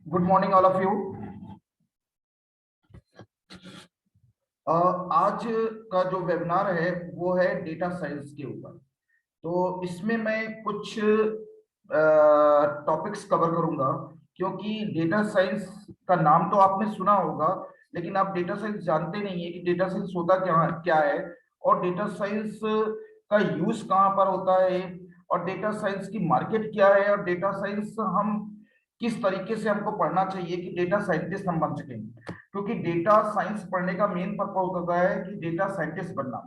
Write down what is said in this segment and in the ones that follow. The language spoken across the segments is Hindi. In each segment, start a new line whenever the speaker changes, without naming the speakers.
Good morning all of you. आज का जो वेबिनार है वो है डेटा साइंस के ऊपर। तो इसमें मैं कुछ टॉपिक्स कवर करूंगा, क्योंकि डेटा साइंस का नाम तो आपने सुना होगा, लेकिन आप डेटा साइंस जानते नहीं है कि डेटा साइंस होता क्या क्या है, और डेटा साइंस का यूज कहाँ पर होता है, और डेटा साइंस की मार्केट क्या है, और डेटा साइंस हम किस तरीके से हमको पढ़ना चाहिए कि डेटा साइंटिस्ट हम बन सकें। क्योंकि डेटा साइंस पढ़ने का मेन पर्पज होता है कि डेटा साइंटिस्ट बनना।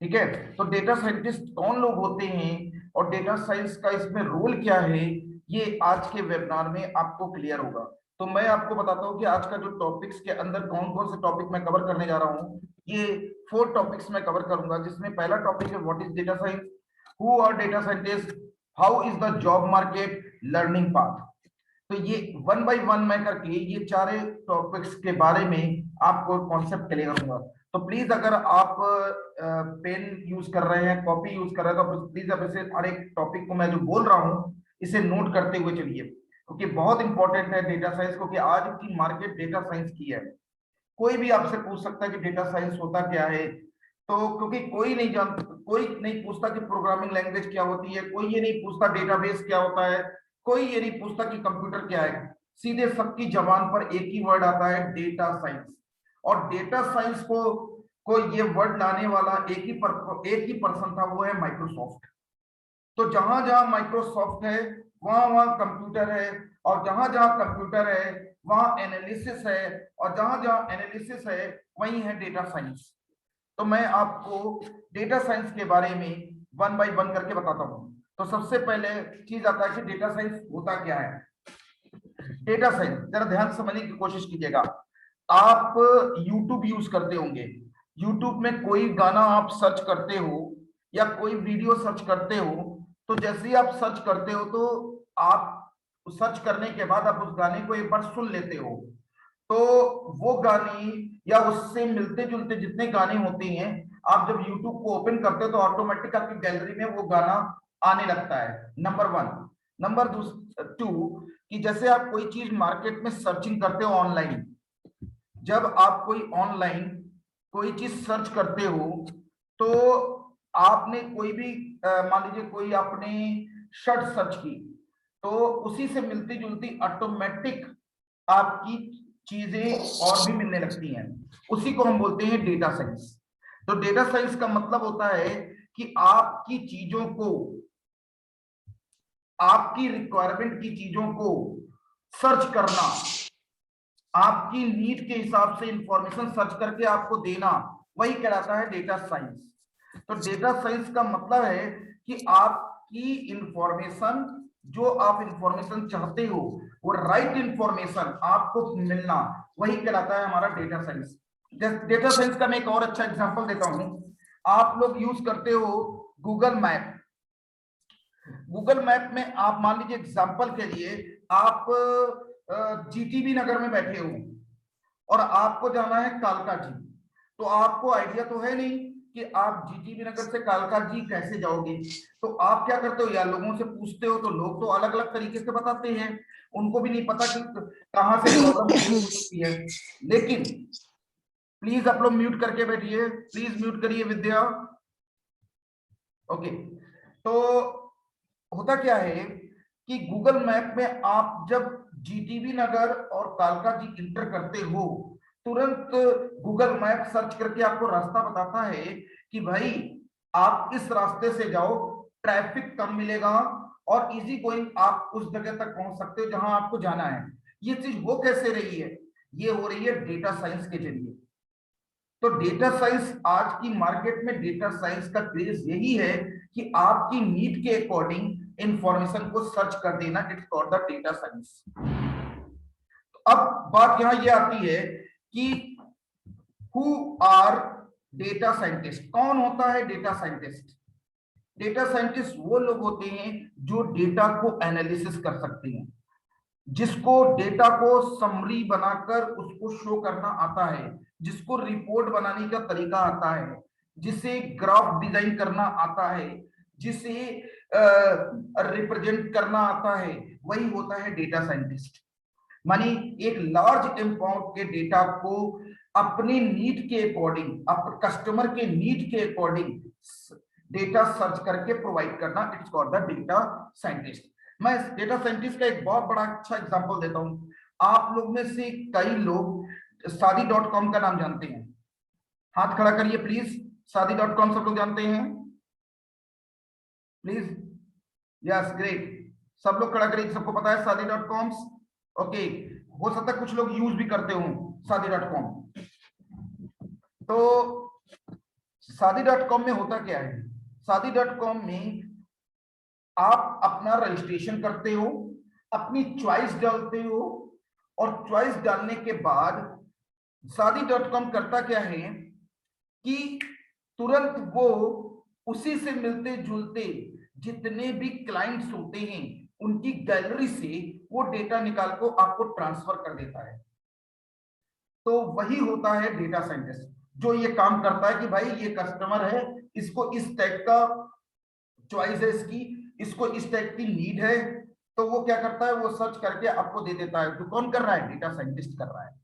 ठीक है, तो डेटा साइंटिस्ट कौन लोग होते हैं और डेटा साइंस का इसमें रोल क्या है, ये आज के वेबिनार में आपको क्लियर होगा। तो मैं आपको बताता हूँ कि आज का जो टॉपिक्स के अंदर कौन कौन से टॉपिक मैं कवर करने जा रहा हूँ। ये 4 टॉपिक्स मैं कवर करूंगा, जिसमें पहला टॉपिक है what is data science, who are data scientist, how is the job market, learning path. तो ये वन बाय वन मैं करके ये चारे टॉपिक्स के बारे में आपको कॉन्सेप्ट क्लियर करूंगा। तो प्लीज अगर आप पेन यूज कर रहे हैं, कॉपी यूज कर रहे हैं, तो प्लीज अब इसे हर एक टॉपिक को मैं जो बोल रहा हूँ इसे नोट करते हुए चलिए, क्योंकि बहुत इंपॉर्टेंट है डेटा साइंस, क्योंकि आज की मार्केट डेटा साइंस की है। कोई भी आपसे पूछ सकता है कि डेटा साइंस होता क्या है, तो क्योंकि कोई नहीं जानता, कोई नहीं पूछता कि प्रोग्रामिंग लैंग्वेज क्या होती है, कोई ये नहीं पूछता डेटाबेस क्या होता है, कोई ये नहीं पूछता कि कंप्यूटर क्या है। सीधे सबकी जबान पर एक ही वर्ड आता है, डेटा साइंस। और डेटा साइंस को ये वर्ड लाने वाला एक ही पर्सन था, वो है माइक्रोसॉफ्ट। तो जहां जहां माइक्रोसॉफ्ट है वहां वहां कंप्यूटर है, और जहां जहां कंप्यूटर है वहां एनालिसिस है, और जहां जहां एनालिसिस है वहीं है डेटा साइंस। तो मैं आपको डेटा साइंस के बारे में वन बाय वन करके बताता हूं। तो सबसे पहले चीज आता है कि डेटा साइंस होता क्या है। डेटा साइंस जरा ध्यान से समझने की कोशिश कीजिएगा। आप YouTube यूज करते होंगे, YouTube में कोई गाना आप सर्च करते हो या कोई वीडियो सर्च करते हो, तो जैसे ही आप सर्च करते हो तो आप सर्च करने के बाद आप उस गाने को एक बार सुन लेते हो। तो वो गाने या उससे मिलते जुलते जितने गाने होते हैं, आप जब YouTube को ओपन करते हो तो ऑटोमेटिक आपकी गैलरी में वो गाना आने लगता है, नंबर 1। नंबर 2 कि जैसे आप कोई चीज मार्केट में सर्चिंग करते हो ऑनलाइन, जब आप कोई ऑनलाइन कोई चीज सर्च करते हो, तो आपने कोई भी मान लीजिए कोई आपने शर्ट सर्च की, तो उसी से मिलती जुलती ऑटोमेटिक आपकी चीजें और भी मिलने लगती हैं। उसी को हम बोलते हैं डेटा साइंस। तो डेटा साइंस का मतलब होता है कि आपकी चीजों को, आपकी रिक्वायरमेंट की चीजों को सर्च करना, आपकी नीड के हिसाब से इंफॉर्मेशन सर्च करके आपको देना, वही कहलाता है डेटा साइंस। तो डेटा साइंस का मतलब है कि आपकी इंफॉर्मेशन, जो आप इंफॉर्मेशन चाहते हो वो राइट इंफॉर्मेशन आपको मिलना, वही कहलाता है हमारा डेटा साइंस। डेटा साइंस का मैं एक और अच्छा एग्जांपल देता हूं। आप लोग यूज करते हो गूगल मैप। गूगल मैप में आप मान लीजिए एग्जांपल के लिए आप जीटीबी नगर में बैठे हो और आपको जाना है कालका जी, तो आपको आइडिया तो है नहीं कि आप जीटीबी नगर से कालका जी कैसे जाओगे। तो आप क्या करते हो, या लोगों से पूछते हो, तो लोग तो अलग अलग तरीके से बताते हैं, उनको भी नहीं पता कि कहां से प्रॉब्लम क्रिएट हो सकती है। लेकिन प्लीज आप लोग म्यूट करके बैठिए, प्लीज म्यूट करिए विद्या। ओके, तो होता क्या है कि गूगल मैप में आप जब जीटीबी नगर और कालका जी इंटर करते हो, तुरंत गूगल मैप सर्च करके आपको रास्ता बताता है कि भाई आप इस रास्ते से जाओ, ट्रैफिक कम मिलेगा और इजी गोइंग आप उस जगह तक पहुंच सकते हो जहां आपको जाना है। ये चीज हो कैसे रही है, ये हो रही है डेटा साइंस के जरिए। तो डेटा साइंस आज की मार्केट में, डेटा साइंस का क्रेज यही है कि आपकी नीड के अकॉर्डिंग इंफॉर्मेशन को सर्च कर देना, it's called the data science. अब बात यहां ये आती है कि हु आर डेटा साइंटिस्ट, कौन होता है डेटा साइंटिस्ट। डेटा साइंटिस्ट वो लोग होते हैं जो डेटा को एनालिसिस कर सकते हैं, जिसको डेटा को समरी बनाकर उसको शो करना आता है, जिसको रिपोर्ट बनाने का तरीका आता है, जिसे ग्राफ डिजाइन करना आता है, जिसे रिप्रेजेंट करना आता है, वही होता है डेटा साइंटिस्ट। मानी एक लार्ज अमाउंट के डेटा को अपनी नीड के अकॉर्डिंग, कस्टमर के नीड के अकॉर्डिंग डेटा सर्च करके प्रोवाइड करना, it's called the data scientist. मैं डेटा साइंटिस्ट का एक बहुत बड़ा अच्छा एग्जांपल देता हूं। आप लोग में से कई लोग शादी.com का नाम जानते हैं, हाथ खड़ा करिए प्लीज। शादी.com सब लोग जानते हैं प्लीज? यस, ग्रेट, सब लोग खड़ा करिए, सबको पता है शादी.com। ओके, हो सकता है कुछ लोग यूज भी करते हो शादी.com। तो शादी.com में होता क्या है? शादी.com में आप अपना रजिस्ट्रेशन करते हो, अपनी चॉइस डालते हो, और चॉइस डालने के बाद शादी.com करता क्या है कि तुरंत वो उसी से मिलते जुलते जितने भी क्लाइंट्स होते हैं उनकी गैलरी से वो डेटा निकाल को आपको ट्रांसफर कर देता है। तो वही होता है डेटा साइंटिस्ट, जो ये काम करता है कि भाई ये कस्टमर है, इसको इस टाइप का चॉइस है, इसको इस टाइप की नीड है, तो वो क्या करता है, वो सर्च करके आपको दे देता है। तो कौन कर रहा है? डेटा साइंटिस्ट कर रहा है।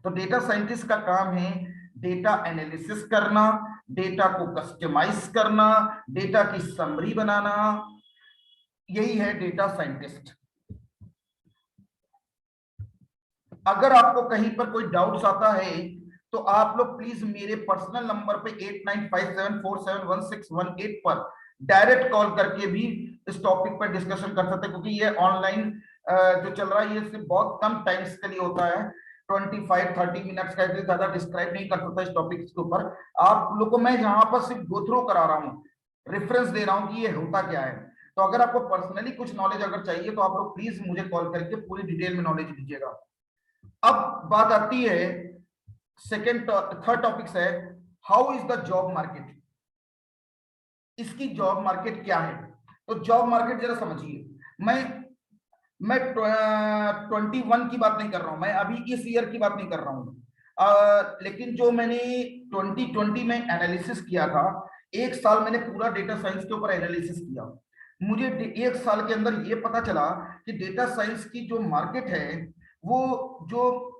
तो डेटा साइंटिस्ट का काम है डेटा एनालिसिस करना, डेटा को कस्टमाइज करना, डेटा की समरी बनाना, यही है डेटा साइंटिस्ट। अगर आपको कहीं पर कोई डाउट्स आता है तो आप लोग प्लीज मेरे पर्सनल नंबर पे 8957471618 पर डायरेक्ट कॉल करके भी इस टॉपिक पर डिस्कशन कर सकते हैं, क्योंकि ये ऑनलाइन जो चल रहा है ये सिर्फ बहुत कम टाइम्स के लिए होता है, 25-30 मिनट्स का, इसलिए ज्यादा डिस्क्राइब नहीं कर सकता इस टॉपिक के ऊपर। आप लोग को मैं यहाँ पर सिर्फ गो थ्रू करा रहा हूँ, रेफरेंस दे रहा हूँ कि ये होता क्या है। तो अगर आपको पर्सनली कुछ नॉलेज अगर चाहिए तो आप लोग प्लीज मुझे कॉल करके पूरी डिटेल में नॉलेज दीजिएगा। अब बात आती है थर्ड टॉपिक है, how is the job market. इसकी जॉब मार्केट क्या है? तो जॉब मार्केट जरा समझिए, मैं 21 की बात नहीं कर रहा हूं, मैं अभी इस ईयर की बात नहीं कर रहा हूं, लेकिन जो मैंने 2020 में एनालिसिस किया था, एक साल मैंने पूरा डेटा साइंस के ऊपर एनालिसिस किया, मुझे एक साल के अंदर ये पता चला कि डेटा साइंस की जो मार्केट है, वो जो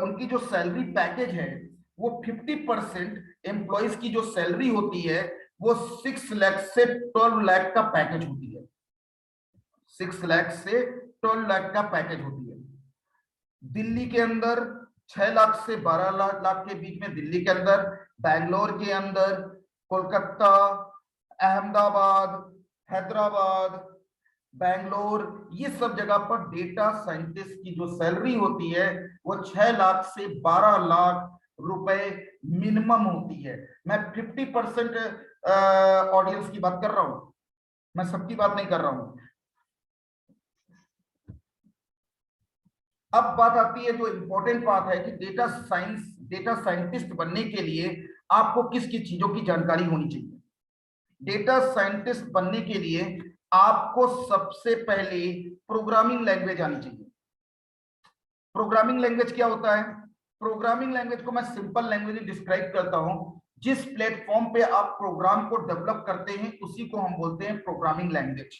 उनकी जो सैलरी पैकेज है, वो 50% एम्प्लॉइज की जो सैलरी होती है वो 6 लाख से 12 लाख का पैकेज होती है, 6 लाख से 12 लाख का पैकेज होती है। दिल्ली के अंदर 6 लाख से 12 लाख के बीच में दिल्ली के अंदर, बैंगलोर के अंदर, कोलकाता, अहमदाबाद, हैदराबाद, बैंगलोर, ये सब जगह पर डेटा साइंटिस्ट की जो सैलरी होती है वो 6 लाख से 12 लाख रुपए मिनिमम होती है। मैं 50% ऑडियंस की बात कर रहा हूं, मैं सबकी बात नहीं कर रहा हूं। अब बात आती है जो इंपॉर्टेंट बात है कि डेटा साइंटिस्ट बनने के लिए आपको किस किस चीजों की जानकारी होनी चाहिए। डेटा साइंटिस्ट बनने के लिए आपको सबसे पहले प्रोग्रामिंग लैंग्वेज आनी चाहिए। प्रोग्रामिंग लैंग्वेज क्या होता है? प्रोग्रामिंग लैंग्वेज को मैं सिंपल लैंग्वेज में डिस्क्राइब करता हूं। जिस प्लेटफॉर्म पे आप प्रोग्राम को डेवलप करते हैं उसी को हम बोलते हैं प्रोग्रामिंग लैंग्वेज।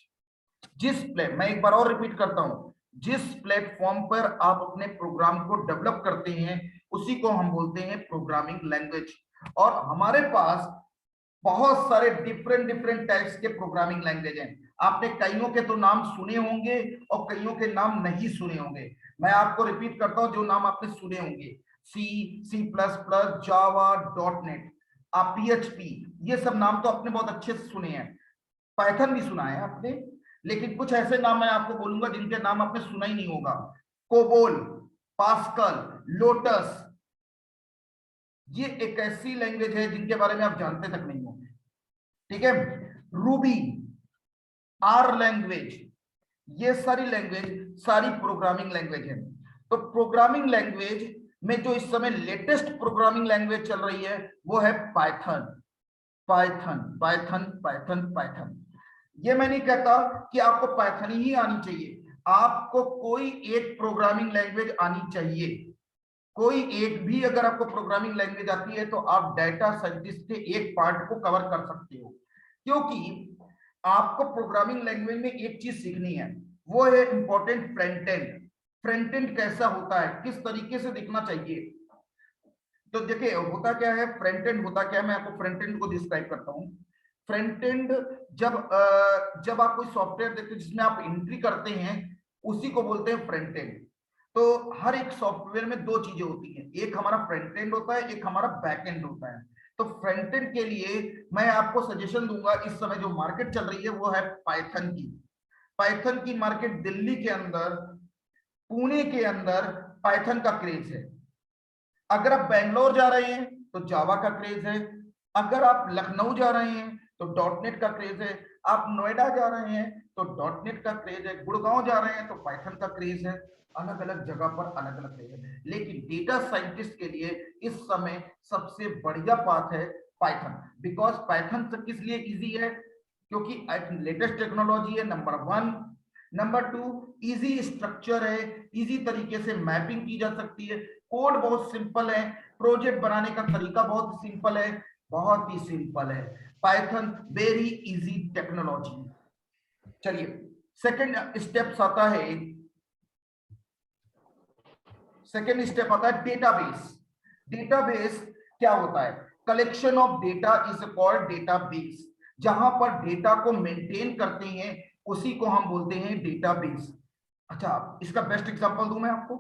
मैं एक बार और रिपीट करता हूं, जिस प्लेटफॉर्म पर आप अपने प्रोग्राम को डेवलप करते हैं उसी को हम बोलते हैं प्रोग्रामिंग लैंग्वेज। और हमारे पास बहुत सारे डिफरेंट टाइप्स के प्रोग्रामिंग लैंग्वेज हैं। आपने कईयों के तो नाम सुने होंगे और कईयों के नाम नहीं सुने होंगे। मैं आपको रिपीट करता हूं जो नाम आपने सुने होंगे, C++, जावा, .NET, PHP, ये सब नाम तो आपने बहुत अच्छे से सुने हैं। पाइथन भी सुना है आपने, लेकिन कुछ ऐसे नाम मैं आपको बोलूंगा जिनके नाम आपने सुना ही नहीं होगा। कोबोल, पास्कल, लोटस, ये एक ऐसी लैंग्वेज है जिनके बारे में आप जानते तक नहीं होंगे। ठीक है, रूबी, आर लैंग्वेज, ये सारी लैंग्वेज सारी प्रोग्रामिंग लैंग्वेज है। तो प्रोग्रामिंग लैंग्वेज में जो इस समय लेटेस्ट प्रोग्रामिंग लैंग्वेज चल रही है वो है Python. Python Python Python Python. ये मैं नहीं कहता कि आपको पाइथन ही आनी चाहिए, आपको कोई एक प्रोग्रामिंग लैंग्वेज आनी चाहिए। कोई एक भी अगर आपको प्रोग्रामिंग लैंग्वेज आती है तो आप डेटा साइंटिस्ट के एक पार्ट को कवर कर सकते हो, क्योंकि आपको प्रोग्रामिंग लैंग्वेज में एक चीज सीखनी है। वो है important front end. Front end कैसा होता है, किस तरीके से दिखना चाहिए। तो देखिए होता क्या है, फ्रंट एंड होता क्या है, मैं आपको फ्रंट एंड को डिस्क्राइब करता हूँ। फ्रंट एंड जब आप कोई सॉफ्टवेयर देखते हैं जिसमें आप एंट्री करते हैं, उसी को बोलते हैं फ्रंट एंड। तो हर एक सॉफ्टवेयर में दो चीजें होती हैं, एक हमारा फ्रंट एंड होता है, एक हमारा बैक एंड होता है। तो फ्रंट एंड के लिए मैं आपको सजेशन दूंगा, इस समय जो मार्केट चल रही है वो है पाइथन की। पाइथन की मार्केट दिल्ली के अंदर, पुणे के अंदर पाइथन का क्रेज है। अगर आप बेंगलोर जा रहे हैं तो जावा का क्रेज है, अगर आप लखनऊ जा रहे हैं तो डॉटनेट का क्रेज है, आप नोएडा जा रहे हैं तो डॉटनेट का क्रेज है, गुड़गांव जा रहे हैं तो पाइथन का क्रेज है। अलग अलग जगह पर अलग अलग क्रेज है, लेकिन डेटा साइंटिस्ट के लिए इस समय सबसे बढ़िया पाथ है पाइथन। बिकॉज पाइथन किस लिए इजी है, क्योंकि लेटेस्ट टेक्नोलॉजी है, number one. Number two, easy structure है, इजी तरीके से मैपिंग की जा सकती है, कोड बहुत सिंपल है, प्रोजेक्ट बनाने का तरीका बहुत सिंपल है, बहुत ही सिंपल है पाइथन, वेरी इजी टेक्नोलॉजी। चलिए सेकंड स्टेप्स आता है, सेकंड स्टेप आता है डेटाबेस। डेटाबेस क्या होता है, collection of data is called database. जहां पर डेटा को मेंटेन करते हैं उसी को हम बोलते हैं डेटाबेस। अच्छा, इसका बेस्ट एग्जांपल दूं मैं आपको।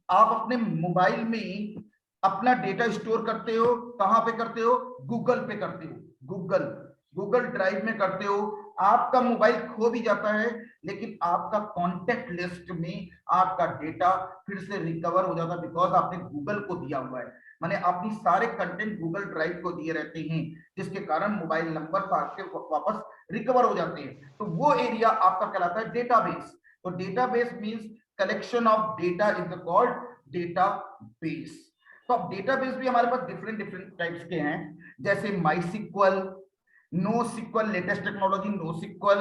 आप अपने मोबाइल में अपना डेटा स्टोर करते हो, कहां पे करते हो, गूगल पे करते हो, गूगल गूगल ड्राइव में करते हो। आपका मोबाइल खो भी जाता है, लेकिन आपका कॉन्टेक्ट लिस्ट में आपका डेटा फिर से रिकवर हो जाता है, बिकॉज आपने गूगल को दिया हुआ है। माने अपनी सारे कंटेंट गूगल ड्राइव को दिए रहते हैं, जिसके कारण मोबाइल नंबर आपके वापस रिकवर हो जाते हैं। तो वो एरिया आपका कहलाता है डेटाबेस। तो database means collection of data is called database. तो अब डेटाबेस भी हमारे पास डिफरेंट डिफरेंट टाइप्स के हैं, जैसे MySQL, NoSQL, latest technology NoSQL,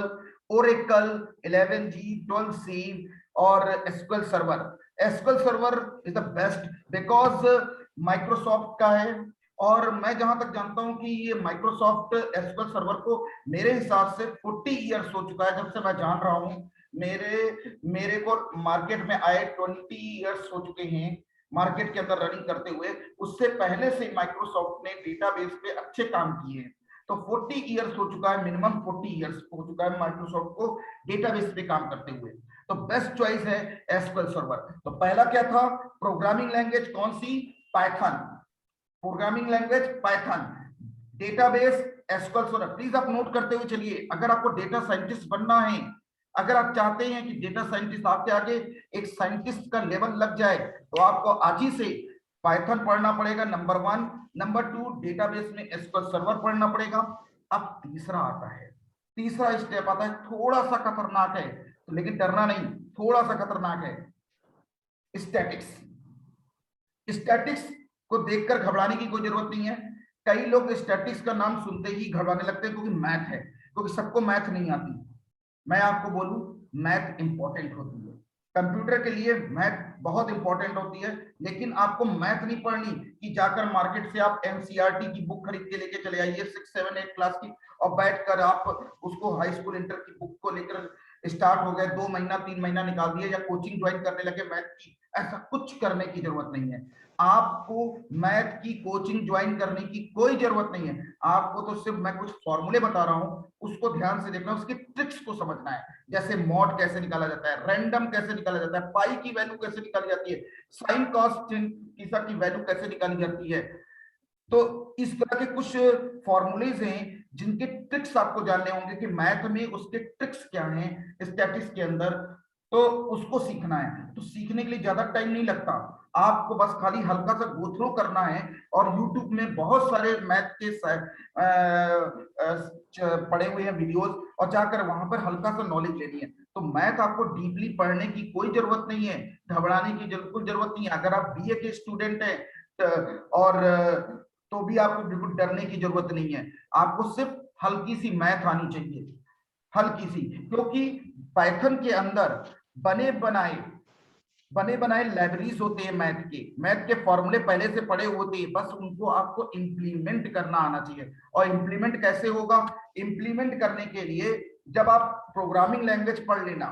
Oracle 11G 12C और SQL server. SQL server is the best because Microsoft का है, और मैं जहां तक जानता हूं कि ये माइक्रोसॉफ्ट एसक्यूएल सर्वर को मेरे हिसाब से 40 इयर्स हो चुका है, जब से मैं जान रहा हूं। मेरे मेरे को मार्केट में आए 20 इयर्स हो चुके हैं मार्केट के अंदर रनिंग करते हुए। उससे पहले से माइक्रोसॉफ्ट ने डेटाबेस पे अच्छे काम किए हैं। तो 40 इयर्स हो चुका है, मिनिमम 40 इयर्स हो चुका है माइक्रोसॉफ्ट को डेटाबेस पे काम करते हुए। तो बेस्ट चॉइस है एसक्यूएल सर्वर। तो पहला क्या था, प्रोग्रामिंग लैंग्वेज कौन सी, Python. Programming language Python, database SQL server. Please आप नोट करते हुए चलिए, अगर आपको डेटा साइंटिस्ट बनना है, अगर आप चाहते हैं कि डेटा साइंटिस्ट आपके आगे एक साइंटिस्ट का लेवल लग जाए, तो आपको आज ही से पाइथन पढ़ना पड़ेगा, number one. Number two, database में एसक्यूएल सर्वर पढ़ना पड़ेगा। अब तीसरा आता है, तीसरा स्टेप आता है, थोड़ा सा खतरनाक है, तो लेकिन डरना नहीं, थोड़ा सा खतरनाक है, स्टैटिक्स। स्टैटिक्स को देखकर घबराने की कोई जरूरत नहीं है। कई लोग स्टैटिक्स का नाम सुनते ही घबराने लगते हैं, क्योंकि मैथ है, क्योंकि सबको मैथ नहीं आती। मैं आपको बोलूं, मैथ इंपॉर्टेंट होती है, कंप्यूटर के लिए मैथ बहुत इंपॉर्टेंट होती है। लेकिन आपको मैथ नहीं पढ़नी कि जाकर मार्केट से आप एनसीईआरटी की बुक खरीद के लेके चले आइए 6, 7, 8 क्लास की, और बैठकर आप उसको हाई स्कूल इंटर की बुक को लेकर स्टार्ट हो गए, 2 महीना 3 महीना निकाल दिए, या कोचिंग ज्वाइन करने लगे मैथ की। ऐसा कुछ करने की जरूरत नहीं है। आपको मैथ की कोचिंग ज्वाइन करने की कोई जरूरत नहीं है। आपको तो सिर्फ मैं कुछ फॉर्मूले बता रहा हूं, उसको ध्यान से देखना, उसकी ट्रिक्स को समझना है। जैसे मॉड कैसे निकाला जाता है, रैंडम कैसे निकाला जाता है, पाई की वैल्यू कैसे निकाली जाती है, साइन कॉस थीटा की वैल्यू कैसे निकाली जाती है। तो इस तरह के कुछ फॉर्मूलेज हैं जिनके ट्रिक्स आपको जानने होंगे कि मैथ में उसके ट्रिक्स क्या हैं स्टैटिस्टिक्स के अंदर। तो उसको सीखना है, तो सीखने के लिए ज्यादा टाइम नहीं लगता, आपको बस खाली हल्का सा गो थ्रू करना है। और YouTube में बहुत सारे मैथ के पड़े हुए हैं वीडियोस, और जाकर वहां पर हल्का सा नॉलेज लेनी है। तो मैथ आपको डीपली पढ़ने की कोई जरूरत नहीं है, घबराने की बिल्कुल जरूरत नहीं है। अगर आप बीए के स्टूडेंट हैं और तो भी आपको बिल्कुल डरने की जरूरत नहीं है। आपको सिर्फ हल्की सी मैथ आनी चाहिए, हल्की सी, क्योंकि पाइथन के अंदर बने बनाए बने बनाए लाइब्रेरीज होते हैं मैथ के फॉर्मूले पहले से पड़े होते हैं, बस उनको आपको इंप्लीमेंट करना आना चाहिए। और इंप्लीमेंट कैसे होगा, इंप्लीमेंट करने के लिए जब आप प्रोग्रामिंग लैंग्वेज पढ़ लेना,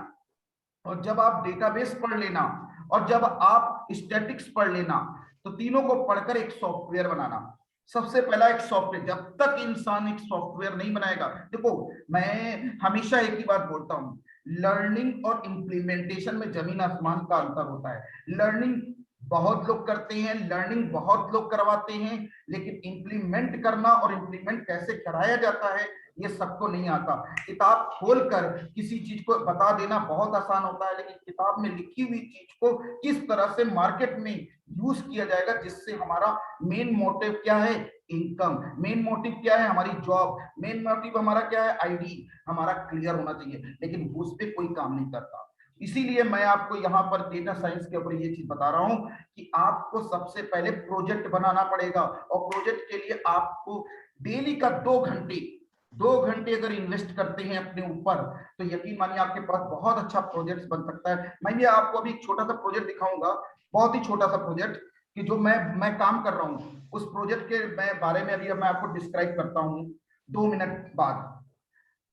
और जब आप डेटाबेस पढ़ लेना और जब आप स्टैटिक्स पढ़ लेना, तो तीनों को पढ़कर एक सॉफ्टवेयर बनाना। सबसे पहला एक सॉफ्टवेयर, जब तक इंसान एक सॉफ्टवेयर नहीं बनाएगा, देखो मैं हमेशा एक ही बात बोलता हूं, लर्निंग और इम्प्लीमेंटेशन में जमीन आसमान का अंतर होता है। लर्निंग बहुत लोग करते हैं, लर्निंग बहुत लोग करवाते हैं, लेकिन इंप्लीमेंट करना और इंप्लीमेंट कैसे कराया जाता है ये सबको नहीं आता। किताब खोलकर किसी चीज को बता देना बहुत आसान होता है, लेकिन किताब में लिखी हुई चीज को किस तरह से मार्केट में यूज किया जाएगा, जिससे हमारा मेन मोटिव क्या है, इनकम, मेन मोटिव क्या है, हमारी जॉब, मेन मोटिव हमारा क्या है, आईडी, हमारा क्लियर होना चाहिए, लेकिन उस पर कोई काम नहीं करता। इसीलिए मैं आपको यहाँ पर डेटा साइंस के ऊपर ये चीज बता रहा हूं कि आपको सबसे पहले प्रोजेक्ट बनाना पड़ेगा, और प्रोजेक्ट के लिए आपको डेली का 2 घंटे, 2 घंटे अगर इन्वेस्ट करते हैं अपने ऊपर, तो यकीन मानिए आपके पास बहुत अच्छा प्रोजेक्ट बन सकता है। मैं भी आपको अभी एक छोटा सा प्रोजेक्ट दिखाऊंगा, बहुत ही छोटा सा प्रोजेक्ट, कि जो मैं काम कर रहा हूँ उस प्रोजेक्ट के मैं बारे में अभी मैं आपको डिस्क्राइब करता हूँ 2 मिनट बाद।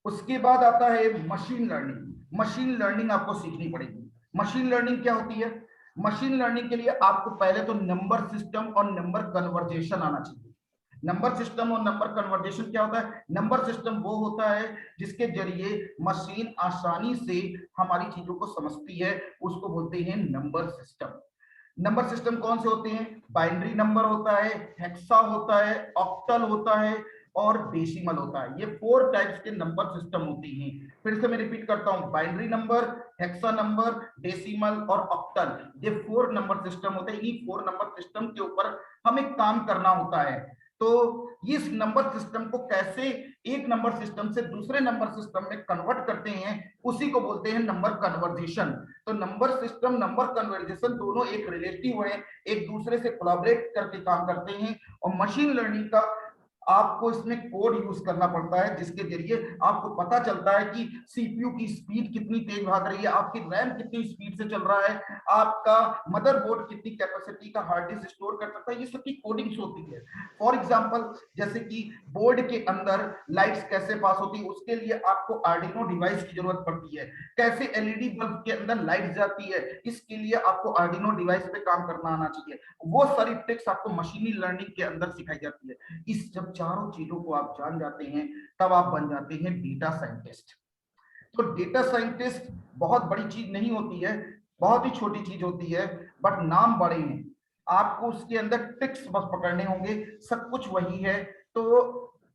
उसके बाद आता है मशीन लर्निंग। मशीन लर्निंग आपको सीखनी पड़ेगी। मशीन लर्निंग क्या होती है? मशीन लर्निंग के लिए आपको पहले तो नंबर सिस्टम और नंबर कन्वर्जेशन आना चाहिए। नंबर सिस्टम और नंबर कन्वर्जेशन क्या होता है? नंबर सिस्टम वो होता है जिसके जरिए मशीन आसानी से हमारी चीजों को समझती है, उसको बोलते हैं नंबर सिस्टम। नंबर सिस्टम कौन से होते हैं? बाइनरी नंबर होता है, हेक्सा होता है, ऑक्टल होता है और डेसिमल होता है। ये 4 टाइप्स के नंबर सिस्टम होते हैं। फिर से मैं रिपीट करता हूं, binary number, hexa number, decimal और ऑक्टल, ये 4 नंबर सिस्टम होते हैं। इन 4 नंबर सिस्टम के ऊपर हमें काम करना होता है। तो इस नंबर सिस्टम को कैसे एक नंबर सिस्टम से दूसरे नंबर सिस्टम में कन्वर्ट करते हैं, उसी को बोलते हैं नंबर कन्वर्जेशन। तो नंबर सिस्टम, नंबर कन्वर्जेशन दोनों एक रिलेटिव है, एक दूसरे से कोलैबोरेट करके काम करते हैं। और मशीन लर्निंग का आपको इसमें कोड यूज करना पड़ता है, जिसके जरिए आपको पता चलता है कि सीपीयू की स्पीड कितनी तेज भाग रही है, आपकी रैम कितनी स्पीड से चल रहा है, आपका मदरबोर्ड कितनी कैपेसिटी का हार्ड डिस्क स्टोर कर सकता है। ये सब की कोडिंग्स होती है। फॉर एग्जांपल, जैसे कि बोर्ड के अंदर लाइट्स कैसे पास होती है, उसके लिए आपको आर्डिनो डिवाइस की जरूरत पड़ती है। कैसे एलईडी बल्ब के अंदर लाइट जाती है, इसके लिए आपको आर्डिनो डिवाइस पे काम करना आना चाहिए। वो सारी ट्रिक्स आपको मशीनी लर्निंग के अंदर सिखाई जाती है। इस जब चारों चीजों को आप जान जाते हैं, तब आप बन जाते हैं डेटा साइंटिस्ट। तो डेटा साइंटिस्ट बहुत बड़ी चीज नहीं होती है, बहुत ही छोटी चीज होती है, बट नाम बड़े हैं। आपको उसके अंदर ट्रिक्स बस पकड़ने होंगे, सब कुछ वही है। तो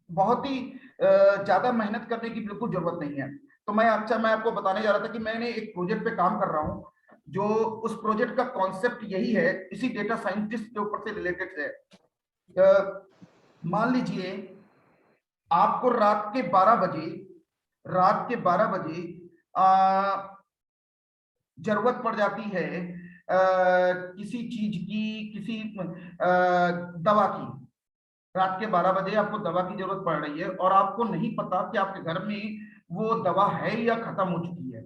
बहुत ही ज्यादा मेहनत करने की बिल्कुल जरूरत नहीं है। तो मैं आपको बताने जा रहा था कि मैंने एक प्रोजेक्ट पे काम कर रहा हूँ, जो उस प्रोजेक्ट का कॉन्सेप्ट यही है, इसी डेटा साइंटिस्ट के ऊपर से रिलेटेड है। मान लीजिए आपको रात के 12 बजे जरूरत पड़ जाती है किसी चीज की, किसी दवा की। रात के 12 बजे आपको दवा की जरूरत पड़ रही है और आपको नहीं पता कि आपके घर में वो दवा है या खत्म हो चुकी है।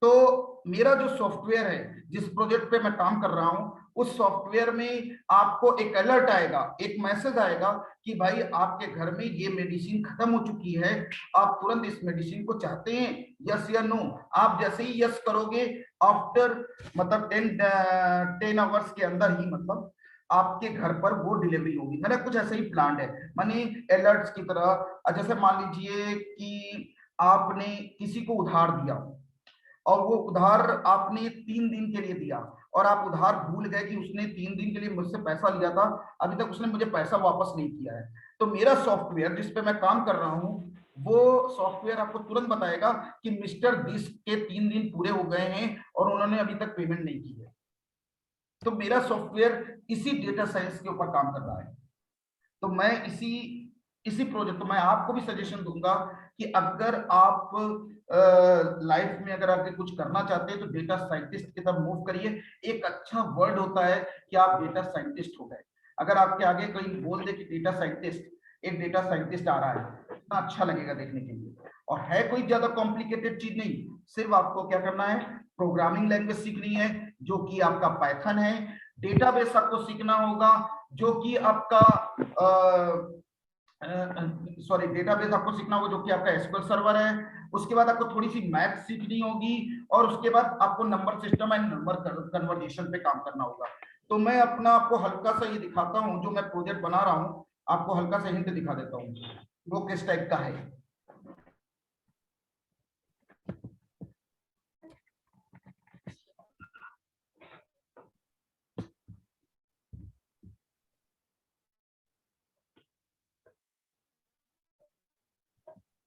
तो मेरा जो सॉफ्टवेयर है, जिस प्रोजेक्ट पे मैं काम कर रहा हूं, उस सॉफ्टवेयर में आपको एक अलर्ट आएगा, एक मैसेज आएगा कि भाई आपके घर में ये मेडिसिन खत्म हो चुकी है, आप तुरंत इस मेडिसिन को चाहते हैं, यस या नो। आप जैसे ही यस करोगे, आफ्टर मतलब 10 आवर्स के अंदर ही मतलब आपके घर पर वो डिलीवरी होगी। मैंने कुछ ऐसे ही प्लान है, मानी अलर्ट्स की तरह। जैसे मान लीजिए कि आपने किसी को उधार दिया और वो उधार आपने 3 दिन के लिए दिया, और आप उधार भूल गए कि उसने 3 दिन के लिए मुझसे पैसा लिया था, अभी तक उसने मुझे पैसा वापस नहीं किया है। तो मेरा सॉफ्टवेयर जिस पे मैं काम कर रहा हूँ, वो सॉफ्टवेयर आपको तुरंत बताएगा कि मिस्टर दिस के 3 दिन पूरे हो गए हैं और उन्होंने अभी तक पेमेंट नहीं की है। तो मेरा सॉफ्टवेयर इसी डेटा साइंस के ऊपर काम कर रहा है। तो मैं इसी इसी प्रोजेक्ट, तो मैं आपको भी सजेशन दूंगा कि अगर आप लाइफ में अगर आगे कुछ करना चाहते हैं, तो डेटा साइंटिस्ट की तरफ मूव करिए। एक अच्छा वर्ड होता है कि आप डेटा साइंटिस्ट हो गए। अगर आपके आगे कोई बोल दे कि डेटा साइंटिस्ट, एक डेटा साइंटिस्ट आ रहा है, इतना अच्छा लगेगा देखने के लिए। और है कोई ज्यादा कॉम्प्लिकेटेड चीज नहीं, सिर्फ आपको क्या करना है, प्रोग्रामिंग लैंग्वेज सीखनी है, जो कि आपका पाइथन है। डेटाबेस आपको सीखना होगा, जो कि आपका सॉरी डेटाबेस आपको सीखना होगा जो कि आपका एसक्यूएल सर्वर है। उसके बाद आपको थोड़ी सी मैथ सीखनी होगी और उसके बाद आपको number system and number conversation पे काम करना होगा। तो मैं अपना आपको हल्का सा ये दिखाता हूँ, जो मैं प्रोजेक्ट बना रहा हूँ आपको हल्का सा हिंट दिखा देता हूँ वो किस टाइप का है।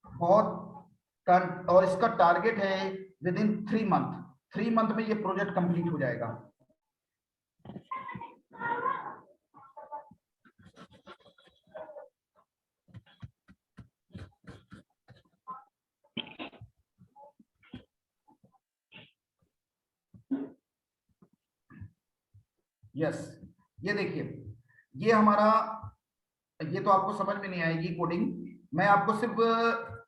बहुत और इसका टारगेट है विद इन 3 मंथ। 3 मंथ में ये प्रोजेक्ट कंप्लीट हो जाएगा। यस, ये देखिए, ये हमारा, ये तो आपको समझ में नहीं आएगी कोडिंग, मैं आपको सिर्फ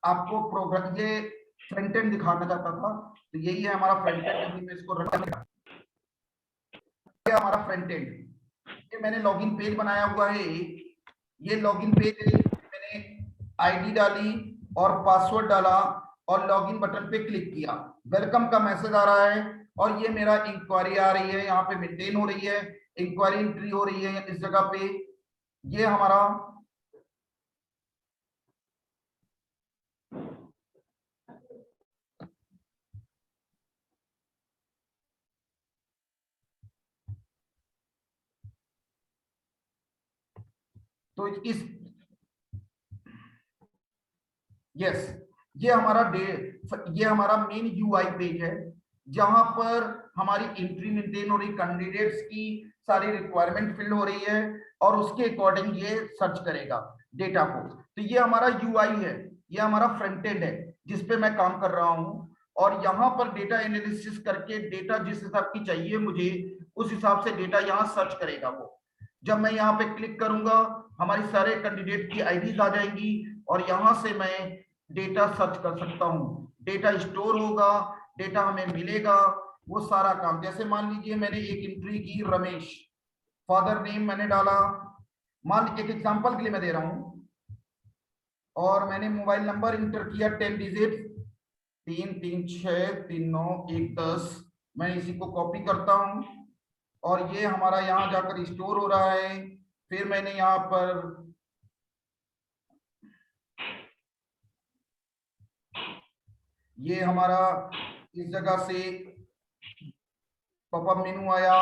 आपको प्रोग्राम ये फ्रंट एंड दिखाना चाहता था। तो यही है हमारा फ्रंट एंड, अभी मैं इसको रन कर, ये हमारा फ्रंट एंड, ये मैंने लॉगिन पेज बनाया हुआ है। ये लॉगिन पेज मैंने आईडी डाली और पासवर्ड डाला और लॉगिन बटन पे क्लिक किया, वेलकम का मैसेज आ रहा है और ये मेरा इंक्वायरी आ रही है, यहाँ पे मेंटेन हो रही है, इंक्वायरी एंट्री हो रही है इस जगह पे। ये हमारा तो इस यस, ये हमारा ये हमारा मेन यूआई पेज है जहां पर हमारी एंट्री मेंटेन हो रही, कैंडिडेट्स की सारी रिक्वायरमेंट फिल हो रही है और उसके अकॉर्डिंग ये सर्च करेगा डेटा को। तो ये हमारा यूआई है, ये हमारा फ्रंट एंड है जिस पे मैं काम कर रहा हूं और यहाँ पर डेटा एनालिसिस करके डेटा जिस हिसाब की चाहिए मुझे उस हिसाब से डेटा यहाँ सर्च करेगा वो। जब मैं यहाँ पे क्लिक करूंगा हमारी सारे कैंडिडेट की आईडीज आ जाएंगी और यहां से मैं डेटा सर्च कर सकता हूं, डेटा स्टोर होगा, डेटा हमें मिलेगा, वो सारा काम। जैसे मान लीजिए मैंने एक एंट्री की रमेश, फादर नेम मैंने डाला, मान एक एग्जांपल के लिए मैं दे रहा हूं, और मैंने मोबाइल नंबर इंटर किया 10 डिजिट 3363910। मैं इसी को कॉपी करता हूं और ये हमारा यहाँ जाकर स्टोर हो रहा है। फिर मैंने यहाँ पर ये हमारा इस जगह से पॉपअप मेनू आया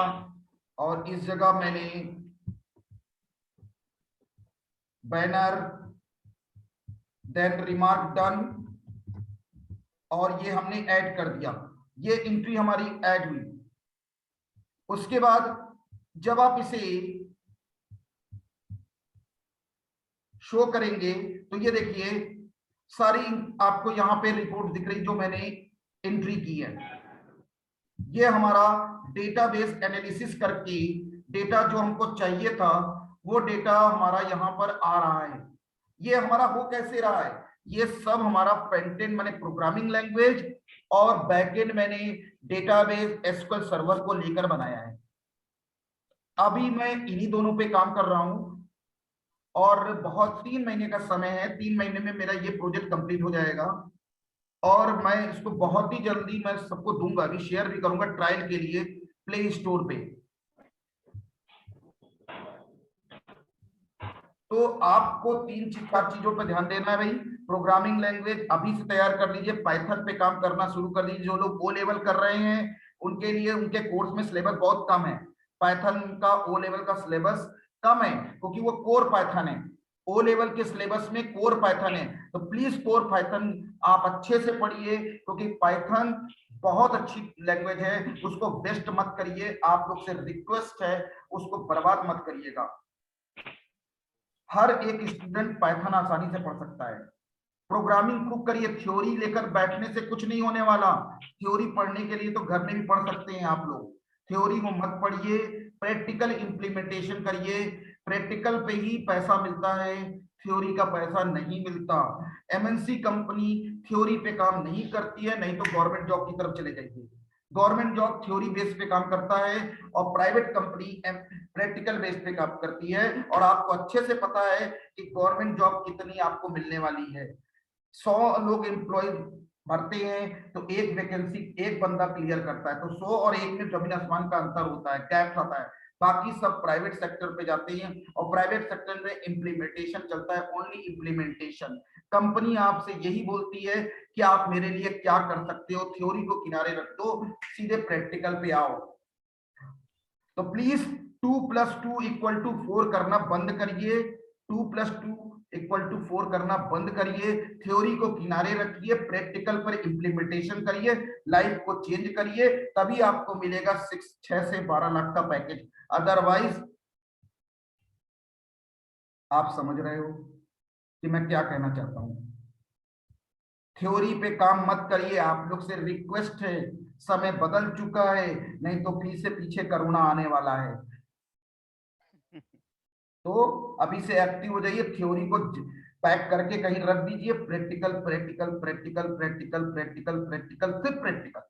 और इस जगह मैंने बैनर, देन रिमार्क डन और ये हमने ऐड कर दिया, ये एंट्री हमारी ऐड हुई। उसके बाद जब आप इसे शो करेंगे तो ये देखिए सारी आपको यहाँ पे रिपोर्ट दिख रही जो मैंने एंट्री की है। ये हमारा डेटाबेस एनालिसिस करके डेटा जो हमको चाहिए था वो डेटा हमारा यहाँ पर आ रहा है। ये हमारा हो कैसे रहा है, ये सब हमारा फ्रंट एंड मैंने प्रोग्रामिंग लैंग्वेज और बैक एंड मैंने डेटाबेस एसक्यूएल सर्वर को लेकर बनाया है। अभी मैं इन्हीं दोनों पे काम कर रहा हूं और बहुत 3 महीने का समय है, 3 महीने में मेरा ये प्रोजेक्ट कंप्लीट हो जाएगा और मैं इसको बहुत ही जल्दी मैं सबको दूंगा, अभी शेयर भी करूंगा ट्रायल के लिए प्ले स्टोर पे। तो आपको 3-4 चीजों पर ध्यान देना है भाई। प्रोग्रामिंग लैंग्वेज अभी से तैयार कर लीजिए, पाइथन पे काम करना शुरू कर दीजिए। जो लोग ओ लेवल कर रहे हैं उनके लिए उनके कोर्स में सिलेबस बहुत कम है, पाइथन का ओ लेवल का सिलेबस कम है क्योंकि वो कोर पाइथन है। ओ लेवल के सिलेबस में कोर पाइथन है, तो प्लीज कोर पाइथन आप अच्छे से पढ़िए क्योंकि पाइथन बहुत अच्छी लैंग्वेज है, उसको वेस्ट मत करिए। आप लोग से रिक्वेस्ट है उसको बर्बाद मत करिएगा। हर एक स्टूडेंट पाइथन आसानी से पढ़ सकता है। प्रोग्रामिंग खूब करिए, थ्योरी लेकर बैठने से कुछ नहीं होने वाला। थ्योरी पढ़ने के लिए तो घर में भी पढ़ सकते हैं आप लोग, थ्योरी को मत पढ़िए, प्रैक्टिकल इंप्लीमेंटेशन करिए। प्रैक्टिकल पे ही पैसा मिलता है, थ्योरी का पैसा नहीं मिलता। एमएनसी कंपनी थ्योरी पे काम नहीं करती है, नहीं तो गवर्नमेंट जॉब की तरफ चले जाइए। गवर्नमेंट जॉब थ्योरी बेस पे काम करता है और प्राइवेट कंपनी प्रैक्टिकल बेस पे काम करती है। और आपको अच्छे से पता है कि गवर्नमेंट जॉब कितनी आपको मिलने वाली है। 100 लोग एम्प्लॉय भरते हैं तो एक वैकेंसी एक बंदा क्लियर करता है, तो 100 और एक में जमीन आसमान का अंतर होता है, गैप आता है। बाकी सब प्राइवेट सेक्टर पे जाते हैं और प्राइवेट सेक्टर में इम्प्लीमेंटेशन चलता है, ओनली इम्प्लीमेंटेशन। कंपनी आपसे यही बोलती है कि आप मेरे लिए क्या कर सकते हो, थ्योरी को किनारे रख दो, सीधे प्रैक्टिकल पे आओ। तो प्लीज 2+2=4 करना बंद करिए, 2+2=4 करना बंद करिए, थ्योरी को किनारे रखिए, प्रैक्टिकल पर इंप्लीमेंटेशन करिए, लाइफ को चेंज करिए, तभी आपको मिलेगा 6 से 12 लाख का पैकेज। अदरवाइज आप समझ रहे हो कि मैं क्या कहना चाहता हूं। थ्योरी पे काम मत करिए, आप लोग से रिक्वेस्ट है, समय बदल चुका है, नहीं तो फिर से पीछे करोना आने वाला है। तो अभी से एक्टिव हो जाइए, थ्योरी को पैक करके कहीं रख दीजिए, practical practical practical practical practical practical फिर प्रैक्टिकल,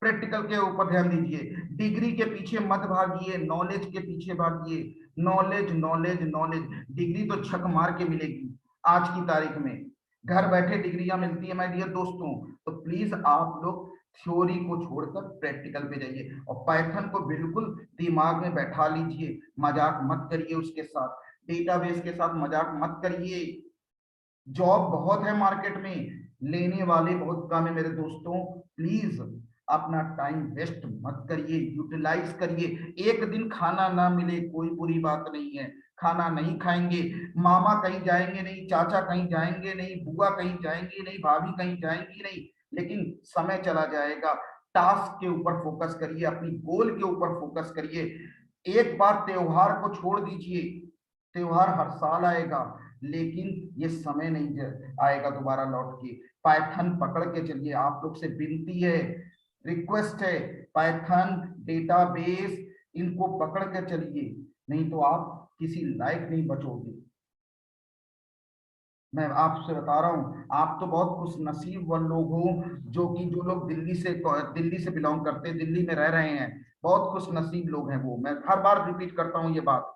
प्रैक्टिकल के ऊपर ध्यान दीजिए। डिग्री के पीछे मत भागिए, नॉलेज के पीछे भागिए। नॉलेज नॉलेज नॉलेज, डिग्री तो छक मार के मिलेगी आज की तारीख में, घर बैठे डिग्रियां मिलती है माय डियर दोस्तों। तो प्लीज आप लोग थ्योरी को छोड़कर प्रैक्टिकल पे जाइए और पाइथन को बिल्कुल दिमाग में बैठा लीजिए, मजाक मत करिए उसके साथ, डेटाबेस के साथ मजाक मत करिए। जॉब बहुत है मार्केट में, लेने वाले बहुत कम है मेरे दोस्तों। प्लीज अपना टाइम वेस्ट मत करिए, यूटिलाइज करिए। एक दिन खाना ना मिले कोई बुरी बात नहीं है, खाना नहीं खाएंगे, मामा कहीं जाएंगे नहीं, चाचा कहीं जाएंगे नहीं, बुआ कहीं जाएंगी नहीं, भाभी कहीं जाएंगी नहीं, लेकिन समय चला जाएगा। टास्क के ऊपर फोकस करिए, अपनी गोल के ऊपर फोकस करिए। एक बार त्योहार को छोड़ दीजिए, त्योहार हर साल आएगा, लेकिन ये समय नहीं आएगा दोबारा लौट के। पाइथन पकड़ के चलिए, आप लोग से विनती है, रिक्वेस्ट है, पाइथन डेटाबेस इनको पकड़ के चलिए, नहीं तो आप किसी लायक नहीं बचोगे। मैं आपसे बता रहा हूं, आप तो बहुत खुश नसीब वन लोग हो, जो लोग दिल्ली से बिलोंग करते हैं, दिल्ली में रह रहे हैं, बहुत खुश नसीब लोग हैं वो। मैं हर बार रिपीट करता हूँ ये बात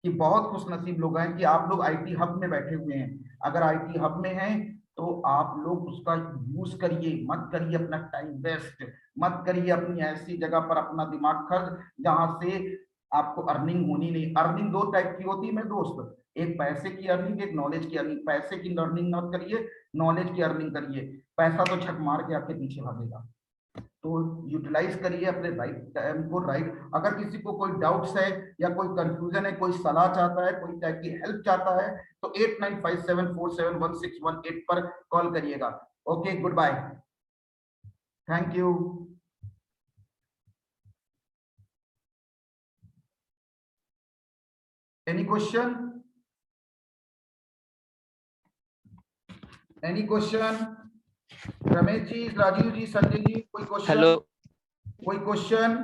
कि बहुत खुश नसीब लोग हैं कि आप लोग आईटी हब में बैठे हुए हैं। अगर आईटी हब में हैं तो आप लोग उसका यूज करिए, मत करिए अपना टाइम वेस्ट, मत करिए अपनी ऐसी जगह पर अपना दिमाग खर्च जहां से आपको अर्निंग होनी नहीं। अर्निंग दो टाइप की होती है मेरे दोस्त, एक पैसे की अर्निंग, एक नॉलेज की अर्निंग। पैसे की अर्निंग मत करिए, नॉलेज की अर्निंग करिए। पैसा तो छक मार के आपके पीछे भागेगा। तो यूटिलाइज करिए अपने राइट टाइम को, राइट। अगर किसी को कोई डाउट्स है या कोई कंफ्यूजन है, कोई सलाह चाहता है, कोई टाइप की हेल्प चाहता है, तो 8957471618 पर कॉल करिएगा। Okay, goodbye, thank you. Any question, any question? Ramesh ji, Rajeev ji, Sanjay ji, कोई क्वेश्चन?
हेलो,
कोई क्वेश्चन?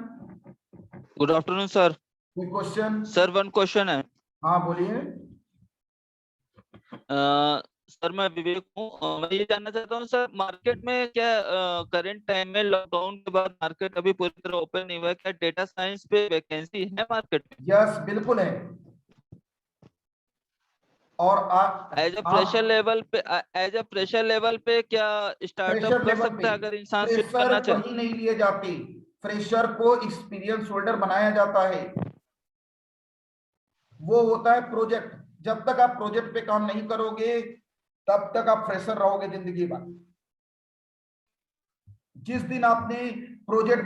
Good afternoon sir.
कोई क्वेश्चन?
सर वन क्वेश्चन है।
हाँ बोलिए।
सर मैं विवेक हूँ। मैं ये जानना चाहता हूँ सर, मार्केट में क्या करंट टाइम में लॉकडाउन के बाद मार्केट अभी पूरी तरह ओपन नहीं हुआ है, क्या डेटा साइंस पे वैकेंसी है मार्केट में?
यस, बिल्कुल है। और
एज अ
आप
प्रेशर लेवल पे क्या स्टार्टअप
फ्रेशर
कर
लेवल पे
सकता है अगर इंसान स्विच
फ्रेशर
करना चाहे?
कहीं नहीं लिए जाते, फ्रेशर को एक्सपीरियंस होल्डर बनाया जाता है। वो होता है प्रोजेक्ट, जब तक आप प्रोजेक्ट पे काम नहीं करोगे तब तक आप फ्रेशर रहोगे जिंदगी भर। जिस दिन आपने प्रोजेक्ट